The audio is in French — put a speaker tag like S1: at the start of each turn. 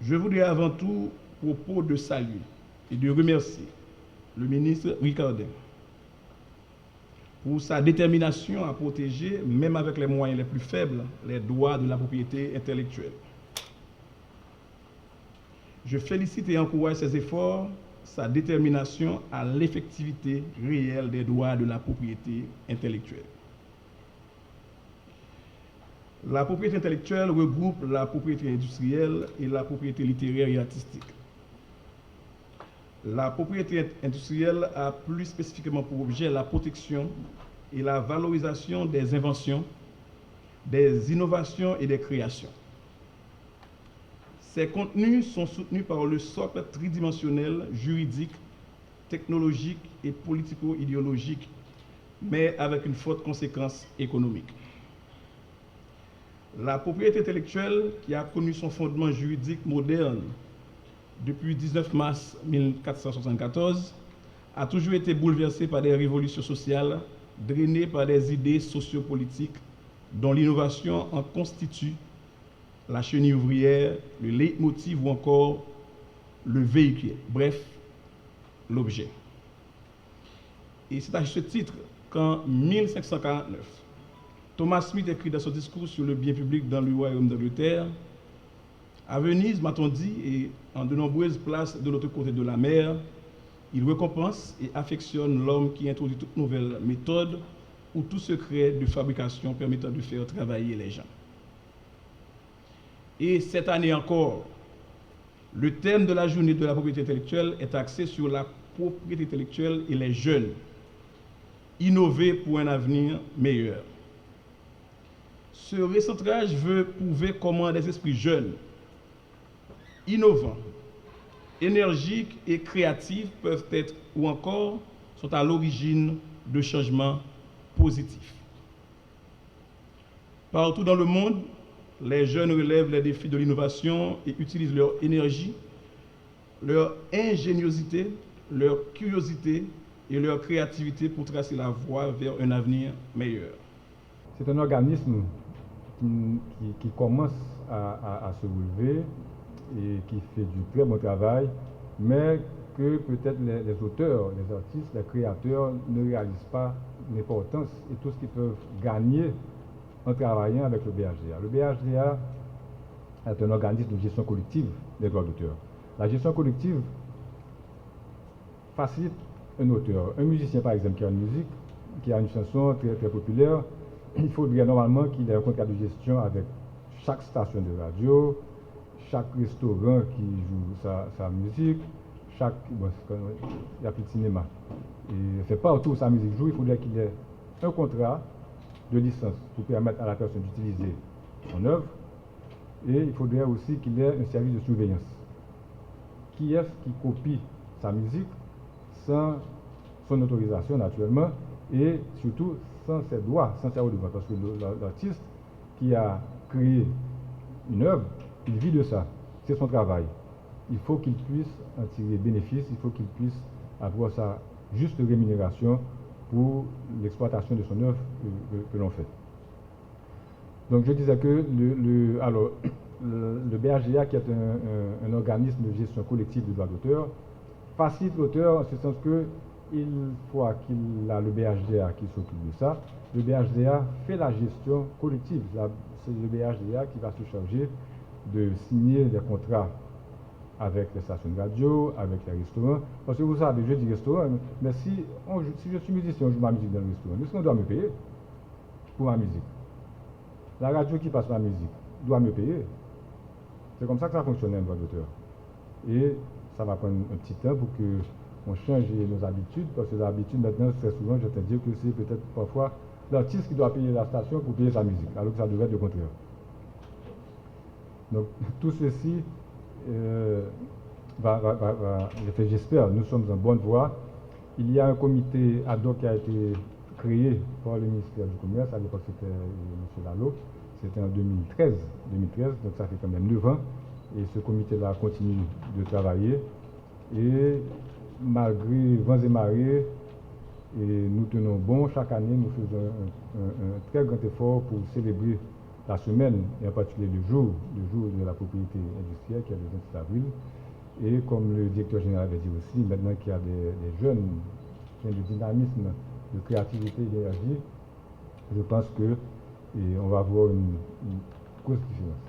S1: Je voudrais avant tout, propos de saluer et de remercier le ministre Ricardin pour sa détermination à protéger, même avec les moyens les plus faibles, les droits de la propriété intellectuelle. Je félicite et encourage ses efforts, sa détermination à l'effectivité réelle des droits de la propriété intellectuelle. La propriété intellectuelle regroupe la propriété industrielle et la propriété littéraire et artistique. La propriété industrielle a plus spécifiquement pour objet la protection et la valorisation des inventions, des innovations et des créations. Ces contenus sont soutenus par le socle tridimensionnel, juridique, technologique et politico-idéologique, mais avec une forte conséquence économique. La propriété intellectuelle, qui a connu son fondement juridique moderne depuis 19 mars 1474, a toujours été bouleversée par des révolutions sociales, drainée par des idées sociopolitiques dont l'innovation en constitue la chenille ouvrière, le leitmotiv ou encore le véhicule, bref, l'objet. Et c'est à ce titre qu'en 1549, Thomas Smith écrit dans son discours sur le bien public dans le royaume d'Angleterre: à Venise, m'a-t-on dit, et en de nombreuses places de l'autre côté de la mer, il récompense et affectionne l'homme qui introduit toute nouvelle méthode ou tout secret de fabrication permettant de faire travailler les gens. Et cette année encore, le thème de la journée de la propriété intellectuelle est axé sur la propriété intellectuelle et les jeunes. Innover pour un avenir meilleur. Ce recentrage veut prouver comment des esprits jeunes, innovants, énergiques et créatifs peuvent être ou encore sont à l'origine de changements positifs. Partout dans le monde, les jeunes relèvent les défis de l'innovation et utilisent leur énergie, leur ingéniosité, leur curiosité et leur créativité pour tracer la voie vers un avenir meilleur.
S2: C'est un organisme qui commence à se relever et qui fait du très bon travail, mais que peut-être les auteurs, les artistes, les créateurs ne réalisent pas l'importance et tout ce qu'ils peuvent gagner en travaillant avec le BHDA. Le BHDA est un organisme de gestion collective des droits d'auteur. La gestion collective facilite un auteur, un musicien par exemple qui a une musique, qui a une chanson très, très populaire. Il faudrait normalement qu'il ait un contrat de gestion avec chaque station de radio, chaque restaurant qui joue sa musique, il n'y a plus de cinéma. Et c'est partout où sa musique joue, il faudrait qu'il ait un contrat de licence pour permettre à la personne d'utiliser son œuvre. Et il faudrait aussi qu'il ait un service de surveillance. Qui est-ce qui copie sa musique sans son autorisation naturellement et surtout sans ses droits, sans ses redevances, parce que l'artiste qui a créé une œuvre, il vit de ça, c'est son travail. Il faut qu'il puisse en tirer bénéfice, il faut qu'il puisse avoir sa juste rémunération pour l'exploitation de son œuvre que l'on fait. Donc je disais que le BHDA, qui est un organisme de gestion collective des droits d'auteur, facilite l'auteur en ce sens que une fois qu'il a le BHDA qui s'occupe de ça, le BHDA fait la gestion collective. C'est le BHDA qui va se charger de signer des contrats avec les stations de radio, avec les restaurants. Parce que vous savez, je dis restaurant, mais si je suis musicien, je joue ma musique dans le restaurant, est-ce qu'on doit me payer pour ma musique? La radio qui passe ma musique doit me payer. C'est comme ça que ça fonctionne un droit d'auteur. Et ça va prendre un petit temps pour que on change nos habitudes, parce que l'habitude maintenant, très souvent, je te dis que c'est peut-être parfois l'artiste qui doit payer la station pour payer sa musique, alors que ça devrait être le contraire. Donc tout ceci j'espère, nous sommes en bonne voie. Il y a un comité ad hoc qui a été créé par le ministère du Commerce, à l'époque c'était M. Lalo, c'était en 2013, donc ça fait quand même 9 ans, et ce comité-là continue de travailler. Et malgré vents et marées, et nous tenons bon, chaque année nous faisons un très grand effort pour célébrer la semaine, et en particulier le jour de la propriété industrielle qui est le 26 avril. Et comme le directeur général avait dit aussi, maintenant qu'il y a des jeunes qui ont du dynamisme, de créativité et d'énergie, je pense qu'on va avoir une grosse différence.